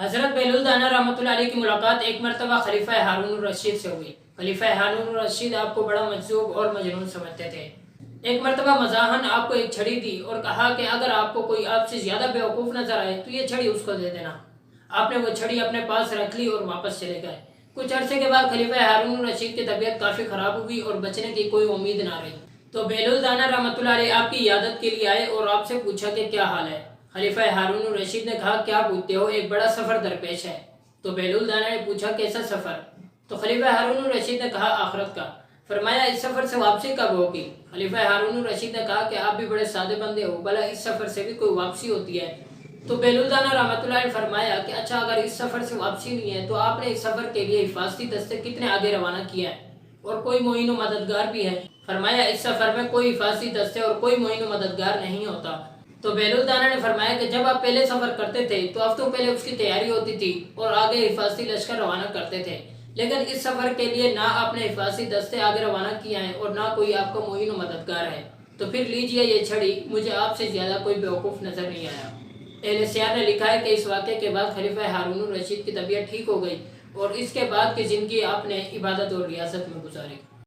हजरत बेलूदाना रहमतुल्लाह अलैह की मुलाकात एक मरतबा खलीफा हारून रशीद से हुई। खलीफा हारून रशीद आपको बड़ा मजजूब और मजनून समझते थे। एक मरतबा मजाहन आपको एक छड़ी दी और कहा कि अगर आपको कोई आपसे ज्यादा बेवकूफ़ नजर आए तो ये छड़ी उसको दे देना। आपने वो छड़ी अपने पास रख ली और वापस चले गए। कुछ अरसे के बाद खलीफा हारून रशीद की तबीयत काफ़ी ख़राब हुई और बचने की कोई उम्मीद ना रही। तो बेलूदाना रहमतुल्लाह अलैह आपकी इयादत के लिए आए और आपसे पूछा कि क्या हाल है। खलीफा हारून रशीद ने कहा, क्या पूछते हो, एक बड़ा सफ़र दरपेश है। तो बेलूदाना ने पूछा, कैसा सफ़र? तो खलीफा हारून रशीद ने कहा, आखिरत का। फरमाया, इस सफ़र से वापसी कब होगी? खलीफा हारून रशीद ने कहा कि आप भी बड़े सादे बंदे हो, भला इस सफ़र से भी कोई वापसी होती है? तो बेलूदाना रहमतुल्लाह ने फरमाया कि अच्छा, अगर इस सफ़र से वापसी नहीं है तो आपने इस सफ़र के लिए हिफाजती दस्ते कितने आगे रवाना किया है और कोई मोइन मददगार भी है? फरमाया, इस सफ़र में कोई हिफाजती दस्ते और कोई मोइन मददगार नहीं होता। तो बेलूदाना ने फरमाया कि जब आप पहले सफ़र करते थे तो हफ्तों पहले उसकी तैयारी होती थी और आगे हिफाजती लश्कर रवाना करते थे, लेकिन इस सफ़र के लिए ना आपने हिफाजती दस्ते आगे रवाना किया है और ना कोई आपका मोइन मददगार है। तो फिर लीजिए ये छड़ी, मुझे आपसे ज़्यादा कोई बेवकूफ़ नज़र नहीं आया। अहले सियार ने लिखा है कि इस वाक़े के बाद खलीफा हारून रशीद की तबीयत ठीक हो गई और इसके बाद की ज़िंदगी आपने इबादत और रियासत में गुजारी।